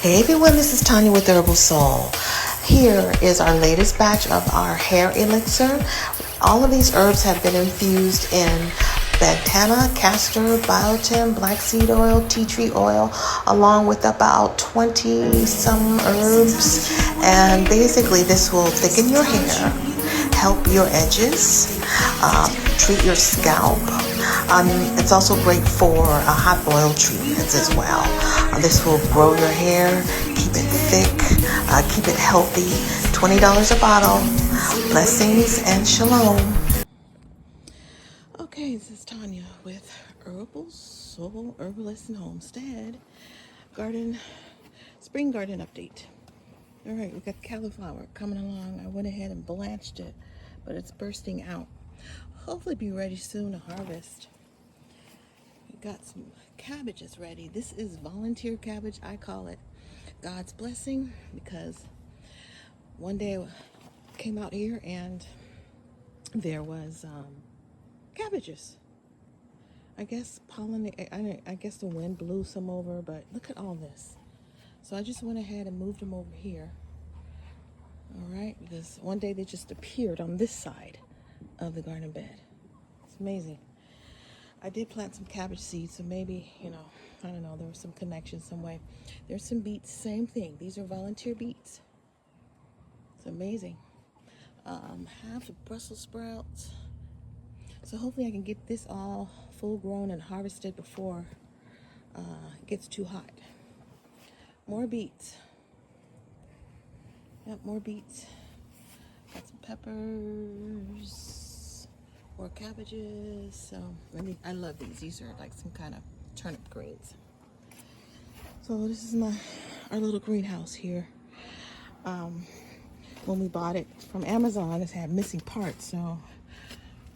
Hey everyone, this is Tanya with Herbal Soul. Here is our latest batch of our hair elixir. All of these herbs have been infused in bantana, castor, biotin, black seed oil, tea tree oil, along with about 20 some herbs. And basically this will thicken your hair, help your edges, treat your scalp. It's also great for hot oil treatments as well. This will grow your hair, keep it thick, keep it healthy. $20 a bottle. Blessings and shalom. Okay, this is Tanya with Herbal Soul Herbalist and Homestead Spring Garden Update. All right, we got cauliflower coming along. I went ahead and blanched it, but it's bursting out. Hopefully be ready soon to harvest. We got some cabbages ready. This is volunteer cabbage. I call it God's blessing because one day I came out here and there was cabbages. I guess I guess the wind blew some over, but look at all this. So I just went ahead and moved them over here. All right, because one day they just appeared on this side of the garden bed. It's amazing. I did plant some cabbage seeds, so maybe, I don't know, there was some connection some way. There's some beets, same thing. These are volunteer beets. It's amazing. Half of Brussels sprouts. So hopefully I can get this all full grown and harvested before it gets too hot. More beets. Yep, more beets. Got some peppers. More cabbages. So I love these. These are like some kind of turnip greens. So this is our little greenhouse here. When we bought it from Amazon, it had missing parts, so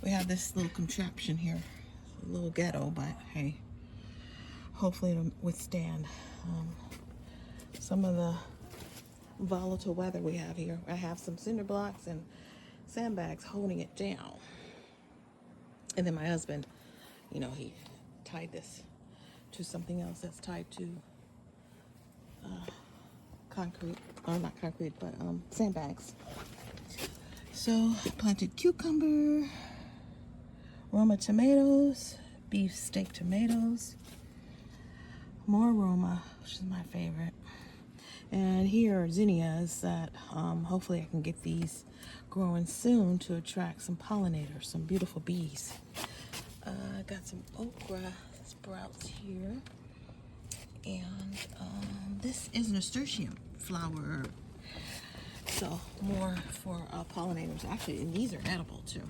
we have this little contraption here. It's a little ghetto, but hey, hopefully it'll withstand some of the volatile weather we have here. I have some cinder blocks and sandbags holding it down. And then my husband, he tied this to something else that's tied to concrete, or not concrete, but sandbags. So planted cucumber, Roma tomatoes, beef steak tomatoes, more Roma, which is my favorite. And here are zinnias that hopefully I can get these growing soon to attract some pollinators, some beautiful bees. I got some okra sprouts here. And this is nasturtium flower. So more for pollinators. Actually, and these are edible too.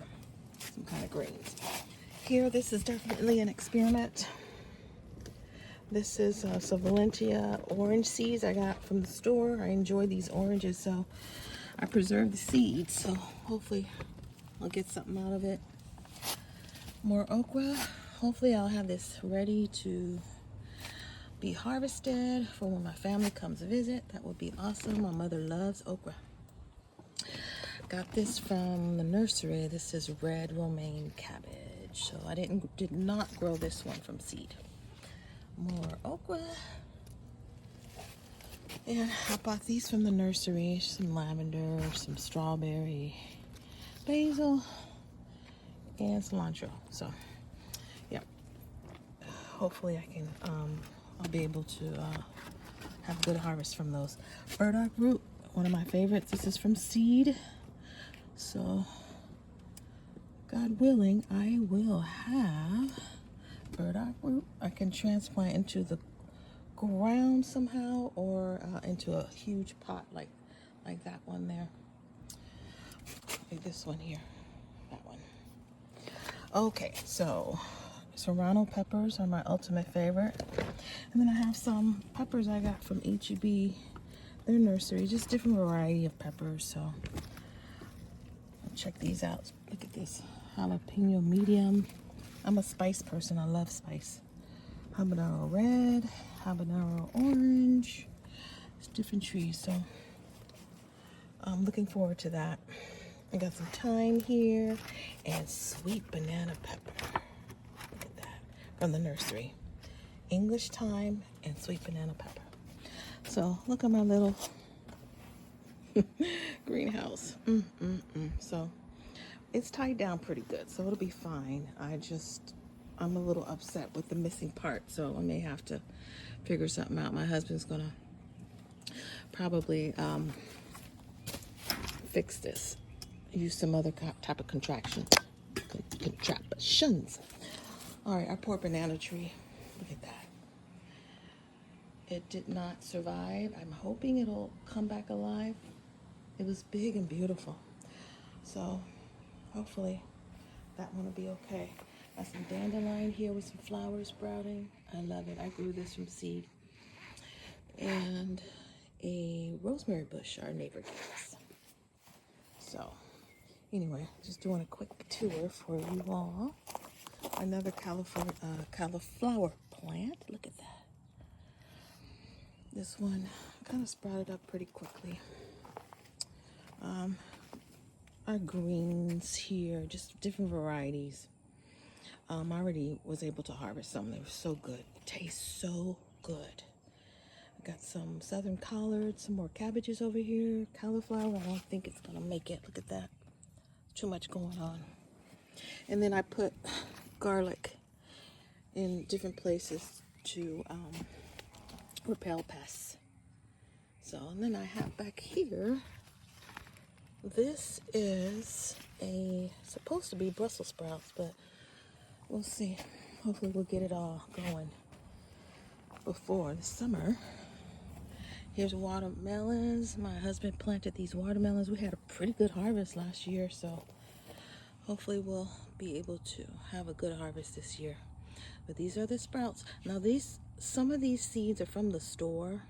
Some kind of greens. Here, this is definitely an experiment. This is some Valentia orange seeds I got from the store. I enjoy these oranges, so I preserve the seeds. So hopefully I'll get something out of it. More okra. Hopefully I'll have this ready to be harvested for when my family comes to visit. That would be awesome. My mother loves okra. Got this from the nursery. This is red romaine cabbage. So I did not grow this one from seed. More okra. And I bought these from the nursery. Some lavender, some strawberry, basil, and cilantro. So, yeah. Hopefully I can, I'll be able to have a good harvest from those. Burdock root, one of my favorites. This is from seed. So, God willing, I will have burdock root. I can transplant into the ground somehow, or into a huge pot like that one there. Like this one here, that one. Okay, so serrano peppers are my ultimate favorite, and then I have some peppers I got from H-E-B, their nursery, just different variety of peppers. So I'll check these out. Look at this jalapeno medium. I'm a spice person. I love spice. Habanero red, habanero orange. It's different trees, so I'm looking forward to that. I got some thyme here and sweet banana pepper. Look at that, from the nursery. English thyme and sweet banana pepper. So look at my little greenhouse. So it's tied down pretty good, so it'll be fine. I'm a little upset with the missing part, so I may have to figure something out. My husband's gonna probably fix this, use some other type of contraptions. All right, our poor banana tree. Look at that. It did not survive. I'm hoping it'll come back alive. It was big and beautiful. So hopefully that one will be okay. Got some dandelion here with some flowers sprouting. I love it. I grew this from seed. And a rosemary bush our neighbor gave us. So anyway, just doing a quick tour for you all. Another cauliflower plant. Look at that. This one kind of sprouted up pretty quickly. Our greens here, just different varieties. I already was able to harvest some. They were so good. Tastes so good. I got some southern collards, some more cabbages over here. Cauliflower, I don't think it's gonna make it. Look at that. Too much going on. And then I put garlic in different places to repel pests. So, and then I have back here, this is supposed to be Brussels sprouts, but we'll see. Hopefully we'll get it all going before the summer. Here's watermelons. My husband planted these watermelons. We had a pretty good harvest last year, so hopefully we'll be able to have a good harvest this year. But these are the sprouts. Now some of these seeds are from the store,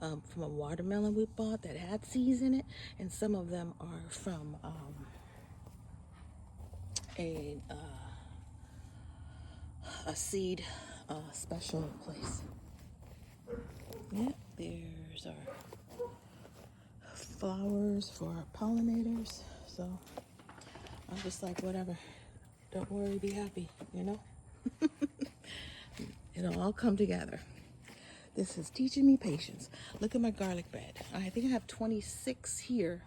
from a watermelon we bought that had seeds in it, and some of them are from a seed special place. Yep, there's our flowers for our pollinators. So I'm just like, whatever. Don't worry, be happy, you know? It'll all come together. This is teaching me patience. Look at my garlic bed. I think I have 26 here.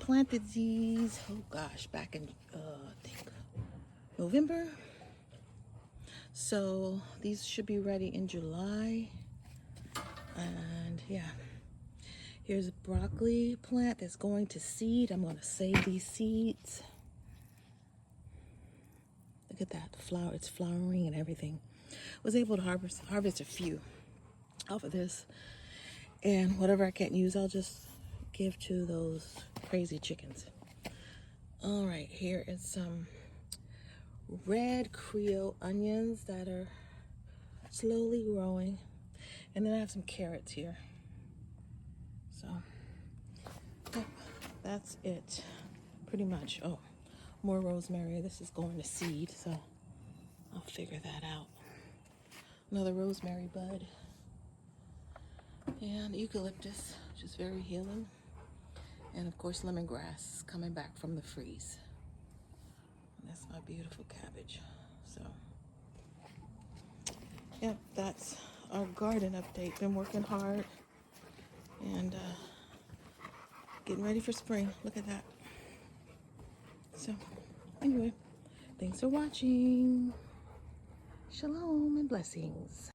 Planted these, oh gosh, back in, I think, November. So these should be ready in July. And yeah, here's a broccoli plant that's going to seed. I'm going to save these seeds. Look at that flower. It's flowering and everything. Was able to harvest a few off of this. And whatever I can't use, I'll just give to those crazy chickens. All right, here is some red Creole onions that are slowly growing. And then I have some carrots here. So, yep, that's it. Pretty much. Oh, more rosemary. This is going to seed, so I'll figure that out. Another rosemary bud. And eucalyptus, which is very healing. And of course, lemongrass is coming back from the freeze. And that's my beautiful cabbage. So, yep, that's our garden update. Been working hard and getting ready for spring. Look at that. So, anyway, thanks for watching. Shalom and blessings.